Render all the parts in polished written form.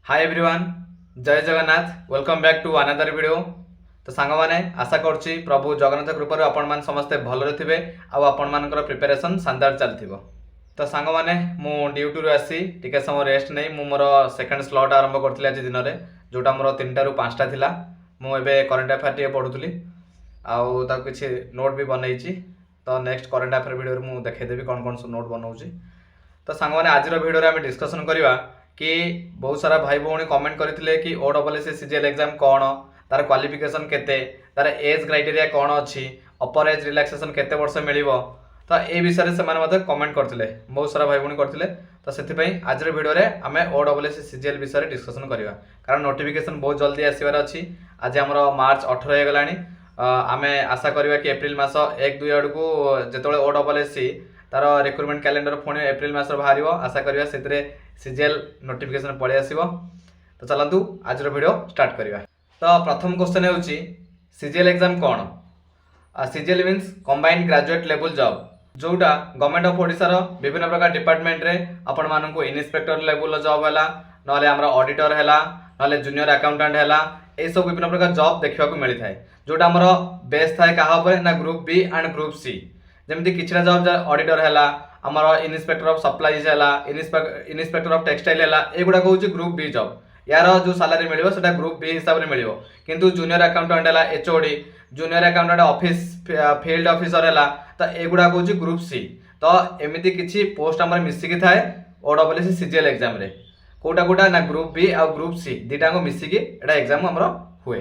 हाय everyone, जय Jagannath. Welcome back to another video. तो सांग मैंने आशा करुच्ची प्रभु जगन्नाथ कृपा आपण मैंने समस्ते भलरे थे आपण मानकर प्रिपेरेसन शानदार चलती। तो सांग मैंने मु ड्यूटी आसी टिके समय रेस्ट नहीं मु मोर सेकेंड स्लॉट आरंभ करी आज दिन में जोटा मोर 3 रू 5टा थिला। मुझे करेन्ट अफेयर टे पढ़ुली आउ किसी नोट भी बनई। तो नेक्स्ट करेन्ट अफेयर वीडियो मुझे देखदेवी कौन कौन सब नोट बनाऊँगी। तो सांग मैंने आज वीडियो आम डिस्कसन करवा कि बहुत सारा भाई भौणी कमेंट करते कि OSSC CGL एग्जाम कौन, तार क्वालिफिकेशन केते, तार एज क्राइटेरिया कौन अच्छी, अपर एज रिलैक्सेशन केते वर्ष मिलिबो। तो ये विषय से मैंने कमेंट करते बहुत सारा भाई भौणी करते। तो से आज वीडियो में आम OSSC CGL विषय में डिस्कसन करवा कारण नोटिफिकेशन बहुत जल्दी आसबार अच्छी। आज आम मार्च 18 हो गलानी। आम आशा करवा कि एप्रिल मास 1-2 आड़ को जो OSSC तार रिक्रुटमेंट कैलेंडर पुणी एप्रिल मास बाहर आशा करवा से CGL नोटिफिकेशन पलि आसो। तो चलतु आज वीडियो स्टार्ट करवा। तो प्रथम क्वेश्चन हो CGL एग्जाम कौन। CGL means combined graduate level job जोटा गवर्नमेंट ऑफ ओडिशा रो विभिन्न प्रकार डिपार्टमेंट रे आपण मानकु इन्स्पेक्टर लेवल जॉब हैला नले हमरा ऑडिटर हैला नले जूनियर अकाउंटेंट हैला ए सब विभिन्न प्रकार जॉब देखा मिली थाए जोटा हमर बेस थाए कहा ऊपर ना group B and group C. जमती किछरा जॉब ऑडिटर हैला हमर इन्स्पेक्टर ऑफ सप्लाईज हैला इन्स्पेक्टर ऑफ टेक्सटाइल हैला एगुडा कहूँ ग्रुप बी जॉब। यार जो सैलरी मिलिबो सेटा ग्रुप बी हिसाब रे मिलिबो। किंतु जूनियर अकाउंटेंट हैला HOD junior accountant office field officer हैला तो एगुडा कहूँ ग्रुप सी। तो एमिति किछि पोस्ट हमर मिसिकी थाए OSSC CGL एग्जाम रे कोटा कोटा ना ग्रुप बी आ ग्रुप सी दीटा को मिसिकी एटा एग्जाम हमर हुए।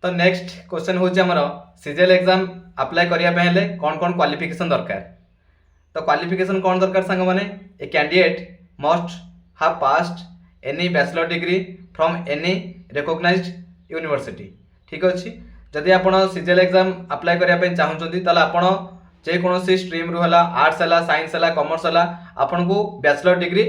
तो नेक्स्ट क्वेश्चन होछि हमर CGL एग्जाम अप्लाई करिया पहले कौन कौन क्वालिफिकेशन दरकार। तो क्वालिफिकेशन कौन दरकार सांग माने a candidate must have passed any bachelor degree from any recognised university. ठीक अच्छे जदि आपण CGL एग्जाम अप्लाई करिया पे चाहउछंती ताले आपण जे कोनोसी स्ट्रीम रु हला आर्ट्स हला साइंस हला कॉमर्स हला आपण को बैचलर डिग्री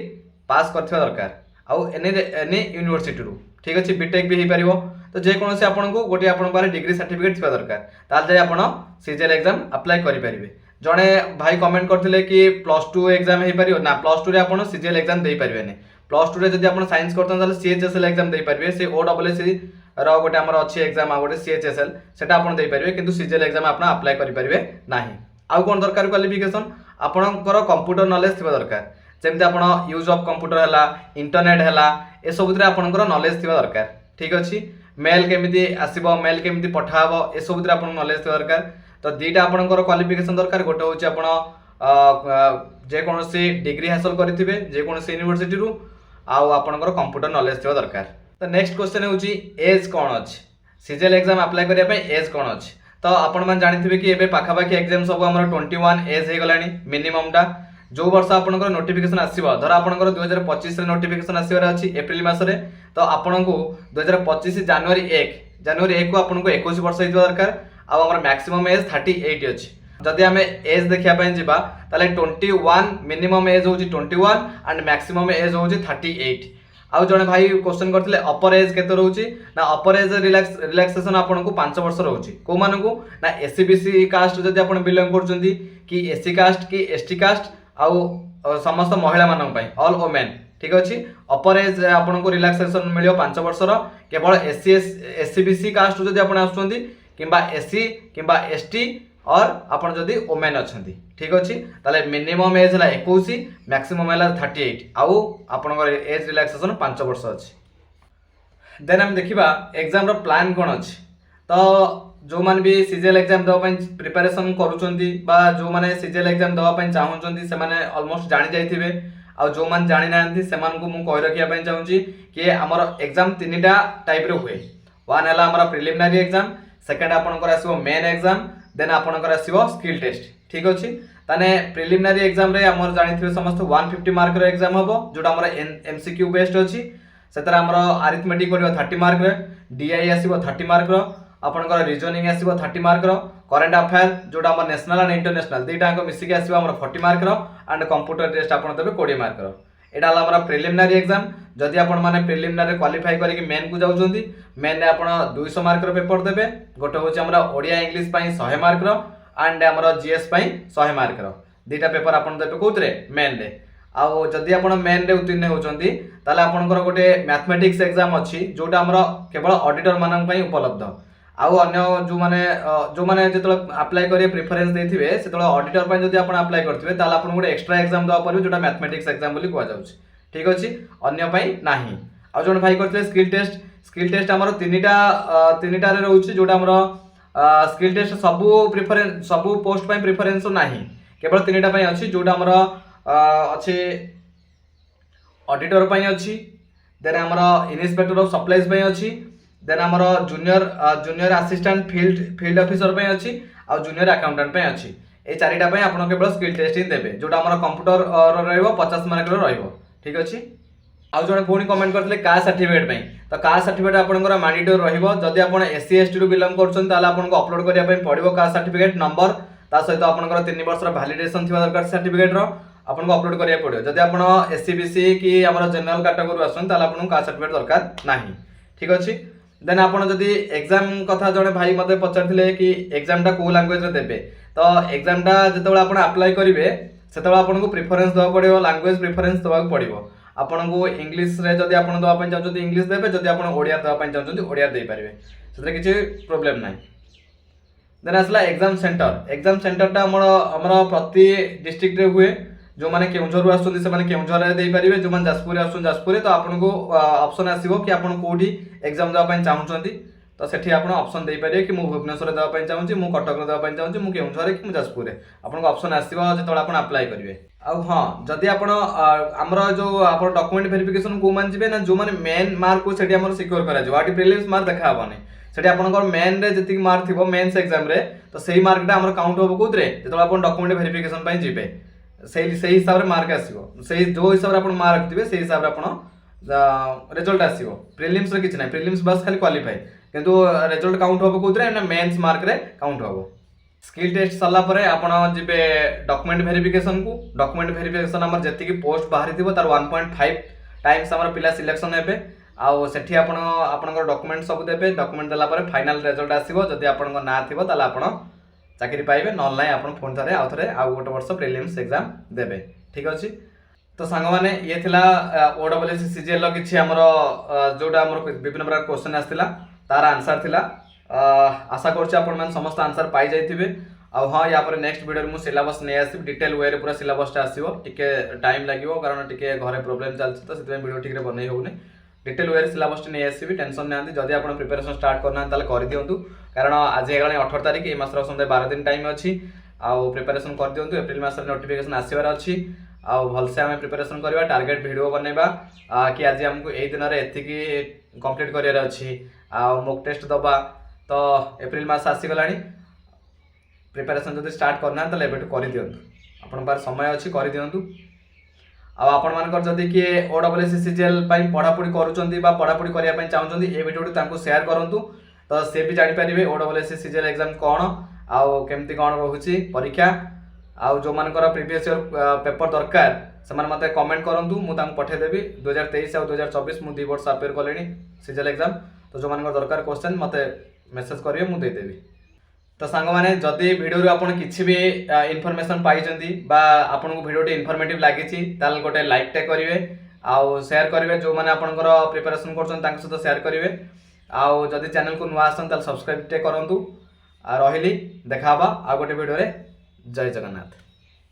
पास करथिबा दरकार आउ एनी यूनिवर्सिटी रु। ठीक अच्छे बीटेक भी हो पारिबो। तो जे कोनोसी आपण को गोटे आपण पारे डिग्री सर्टिफिकेट थिबा दरकार ताल जे आपण CGL एग्जाम अप्लाई करि परिबे। जणे भाई कमेंट करथिले कि +2 एग्जाम हे परियो ना +2 रे आपण CGL एग्जाम देई परिबेने। +2 रे जदि आपण साइंस करथन ताले CHSL एग्जाम देई परिबे। से OSSC रो गोटे हमर अछि एग्जाम आ गोटे CHSL सेटा आपण देई परिबे किंतु CGL एग्जाम आपण अप्लाई करि परिबे नाही। आउ कोन दरकार क्वालिफिकेशन आपणकर कंप्यूटर नॉलेज थिबा दरकार जेमते आपण यूज ऑफ कंप्यूटर हला इंटरनेट हला ए सब रे आपणकर नॉलेज थिबा दरकार। ठीक अछि मेल केमिति आसीबो मेल केमिति पठाबो ए सब रे आपण नॉलेज थिबा दरकार। तो दीटा आपणकर क्वालिफिकेशन दरकार गोटे होछि आपण जे कोनोसी डिग्री हासिल करिथिबे जे कोनोसी यूनिवर्सिटी रु आउ आपणकर कंप्यूटर नॉलेज थिबा दरकार। तो नेक्स्ट क्वेश्चन होछि एज कोन अछि CGL एग्जाम अप्लाई करिया पे एज कोन अछि। तो आपण मान जानिथिबे कि एबे पाखा पाखी एग्जाम सब हमर 21 एज हे गलानी मिनिमम टा। जो वर्ष आपणकर नोटिफिकेशन आसीबो धर आपणकर 2025 रे नोटिफिकेशन आसीबार अछि एप्रिल मास रे तो आपणको 2025 जनवरी 1 को आपणको 21 वर्ष हेतु दरकार आ हमर मैक्सिमम एज 38 अछि। जदि हमें एज देखिया पय जिबा ताले 21 मिनिमम एज होछि 21 एंड मैक्सिमम एज होछि 38। आउ जने भाई क्वेश्चन करथिले अपर एज केते रहउछि ना अपर एज रिलैक्सेशन आपन को 5 वर्ष रहउछि को मानकु ना SC BC कास्ट जदि आपन बिलोंग करचंती कि SC कास्ट कि ST कास्ट आउ समस्त महिला मानन पय ऑल वुमेन। ठीक अछि अपर एज आपन को रिलैक्सेशन मिलियो 5 वर्ष रो केवल SC BC कास्ट जदि आपन आछंती किंबा SC किंबा ST और आपन जदि वुमेन अछंती। ठीक अछि ताले मिनिमम एज हला 21 मैक्सिमम हला 38 आउ आपन को एज रिलैक्सेशन 5 वर्ष अछि। देन हम देखिबा एग्जाम रो प्लान कोन अछि। तो जो मान भी CGL एग्जाम दवा पय प्रिपरेशन करूचंती बा जो माने CGL एग्जाम दवा पय चाहउचंती से माने ऑलमोस्ट जानि जाइथिबे आ जो मान जानि नांती से मान को मु कहि रखिया पय चाहूची कि हमर एग्जाम तीनटा टाइप रे हुए। वन हला हमर प्रिलिमिनरी एग्जाम सेकंड आपन को आसीबो मेन एग्जाम देन आपन को आसीबो स्किल टेस्ट। ठीक अछि ताने प्रिलिमिनरी एग्जाम रे हमर जानिथिबे समस्त 150 मार्क रो एग्जाम हबो जोटा हमर MCQ बेस्ड अछि। सेतरा हमर अरिथमेटिक करियो 30 मार्क रे DI आसीबो 30 मार्क रो आपन को रीजनिंग आसीबो 30 मार्क रो करंट अफेयर जोटा हमर नेशनल एंड इंटरनेशनल दीटा को मिसिके आसीबो हमर 40 मार्क रो एंड कंप्यूटर टेस्ट आपन देबे 20 मार्क रो। एटा हला हमर प्रिलिमिनरी एग्जाम। जदि आपन माने प्रिलिमिनरी क्वालिफाई करि कि मेन को जाउचंती मेन रे आपन 200 मार्क रो पेपर देबे। गोटे होछि हमरा ओडिया इंग्लिश पय 100 मार्क रो एंड हमर GS पय 100 मार्क रो दीटा पेपर आपन देबे कोतरे मेन रे। आउ जदि आप मेन रे उत्तीर्ण होचंती ताले आपनकर गोटे मैथमेटिक्स एग्जाम अछि जोटा हमर केवल ऑडिटर मानन पई उपलब्ध। आउ अन्य जो माने जेतले अप्लाई करिए प्रेफरेंस देथिबे सेतले ऑडिटर पई जदि आपण अप्लाई करथिबे ताले आपण गोटे एक्स्ट्रा एग्जाम दवा परबे जोटा मैथमेटिक्स एग्जाम बोली कहआ जाउछ। ठीक अछि, अन्य पई नाही। आ जोन भाई करथिले स्किल टेस्ट हमर तीनिटा रे रहउछि जोटा हमर स्किल टेस्ट सबु पोस्ट पई प्रेफरेंस नाही, केवल तीनिटा पई अछि जोटा हमर अछि ऑडिटर पई अछि, देन हमर इन्स्पेक्टर ऑफ सप्लाईज पई अछि, देन हमर जूनियर असिस्टेंट फील्ड ऑफिसर पई अछि आ जूनियर अकाउंटेंट पई अछि। ए चारिटा पई आपण केवल स्किल टेस्ट ही देबे जोटा हमर कंप्यूटर रहइबो 50 मार्क रो रहइबो। ठीक अछि। आउ जने पुणी कमेंट करथिले कास्ट सर्टिफिकेट पई, तो कास्ट सर्टिफिकेट आपनकर मैंडेटरी रहइबो। जदि आपण एससी एसटी रु बिलोंग करछन ताले आपनको अपलोड करिया पई पड़िबो कास्ट सर्टिफिकेट नंबर, ता सहित आपनकर 3 वर्ष रो वैलिडेशन थिबा दरकार सर्टिफिकेट रो आपनको अपलोड करिया पड़िबो। जदि आपण एससी बीसी कि हमर जनरल कैटेगरी आछन ताले आपनको कास्ट सर्टिफिकेट दरकार नाही। ठीक अछि। देन आपण जदि एग्जाम कथा जने भाई मते पचारथिले कि एग्जाम टा को लैंग्वेज रे देबे, तो एग्जाम टा जतबे आपण अप्लाई करिवे सेतबे आपनको प्रेफरेंस दवा पड़िबो, लैंग्वेज प्रेफरेंस दवा पड़िबो। आपनको इंग्लिश रे जदि आपण दवा पई चाहछथि इंग्लिश देबे, जदि आपण ओडिया दवा पई चाहछथि ओडिया देई परिबे, सेतरे किछि प्रॉब्लम नाही। देन आसला एग्जाम सेंटर टा हमर प्रति डिस्ट्रिक्ट रे हुए। जो माने केउझर आसुछथि से माने केउझर रे देई परिबे, जो माने जाजपुर आसुछन जाजपुर, तो आपनको ऑप्शन आसीबो कि आपण कोठी एग्जाम दवा पई चाहछथि, तो सेठी आपण ऑप्शन देई परिबे कि मु भुवनेश्वर दवा पई चाहूछि, मु कटक दवा पई चाहूछि, मु केउझर कि मु जाजपुर रे, आपनको ऑप्शन आसीबो जेतोला आपण अप्लाई करिवे। आ हां, जदि आपण हमर जो आपण डॉक्यूमेंट वेरिफिकेशन को मान जिवे ना, जो माने मेन मार्क को सेठी हमर सिक्योर करा जो, आटी प्रीलिम्स मार्क देखा हबने, सेठी आपनकर मेन रे जति मार्क थिबो मेंस एग्जाम रे, तो सेही मार्क टा हमर काउंट होबो कोतरे जेतोला आपण डॉक्यूमेंट वेरिफिकेशन पई जिवे, सेही हिसाब रे मार्क आसीबो। सेही जो हिसाब रे आपण मार्क दिबे सेही हिसाब रे आपण रिजल्ट आसीबो। प्रीलिम्स रे किछ नै, प्रीलिम्स बस खाली क्वालीफाई, किंतु रिजल्ट काउंट होबो कोतरे ना मेंस मार्क रे काउंट होबो। स्किल टेस्ट सरला परे आपण जिबे डॉक्यूमेंट वेरिफिकेशन को। डॉक्यूमेंट वेरिफिकेशन हमर जति की पोस्ट बाहरी थिबो तार 1.5 टाइम्स हमर पिला सिलेक्शन हेबे। आउ सेठी आपनकर डॉक्यूमेंट सब देबे। डॉक्यूमेंट देला परे फाइनल रिजल्ट आसीबो। जदि आपनकर ना थिबो ताले आपण चाकरी पाइबे, नॉन लाइन आपण फोन थरे आउ गोटे वर्ष प्रीलिम्स एग्जाम देबे। ठीक अछि। तो सांग माने ये थिला ओडब्ल्यूएससी सीजीएल लो किछि हमर जोटा हमर विभिन्न प्रकार क्वेश्चन आस्थिला तार आंसर थिला। आशा करछि आपण मान समस्त आंसर पाई जाइथिबे। आ हां, या पर नेक्स्ट वीडियो मु सिलेबस नै आसी डिटेल वे रे पूरा सिलेबस टा आसीबो। टिके टाइम लागिवो कारण टिके घरे प्रॉब्लम चलछि, तो सेते वीडियो ठीक रे बनै होउनी। डिटेल वे रे सिलेबस नै आसीबी, टेंशन नै आंदी। जदि आपण प्रिपरेशन स्टार्ट करना ताले करि दियंतु, कारण आज हेगला 18 तारिख, ए मासर संदे 12 दिन टाइम अछि। आउ प्रिपरेशन कर दियंतु, एप्रिल मासर नोटिफिकेशन आसीबार अछि। आउ भलसे हमें प्रिपरेशन करबा, टारगेट वीडियो बनेबा कि आज हमको एई दिन रे एथिकी कंप्लीट करियर अछि। आउ मॉक टेस्ट दबा, तो एप्रिल मास आसी गलानी। प्रिपरेशन जदि स्टार्ट करना ताले एबेटु करि दियंतु, आपण पार समय अछि करि दियंतु। आ आपण मानकर जदि कि ओडब्ल्यूएससी सीजीएल पई पढापढी करूचंती बा पढापढी करिया पई चाहउचंती, ए वीडियो तांको शेयर करंतु, तो से भी जानि परिबे ओडब्ल्यूएससी सीजीएल एग्जाम कोन आउ केमती कोन रहउची परीक्षा। आउ जो मानकर प्रीवियस ईयर पेपर दरकार से माने मते कमेंट करंतु, मु तांको पठे देबी। 2023 और 2024 मु 2 वर्ष अपेयर कलेनी सीजीएल एग्जाम, तो जो मानकर दरकार क्वेश्चन मते मेसेज करिवे, मु दे देबी। तो सांग माने जदि वीडियो रे आपण किछि भी इन्फॉर्मेशन पाई जंती बा आपण को वीडियो टे इन्फॉर्मेटिव लागिछि, ताल गोटे लाइक टे करिवे आउ शेयर करिवे। जो माने आपनकर प्रिपरेशन करछन तांक सहित शेयर करिवे। आउ जदि चैनल को नुआ आसन ताल सब्सक्राइब टे करंतु। आ रहिली देखाबा आ गोटे वीडियो रे। जय जगन्नाथ।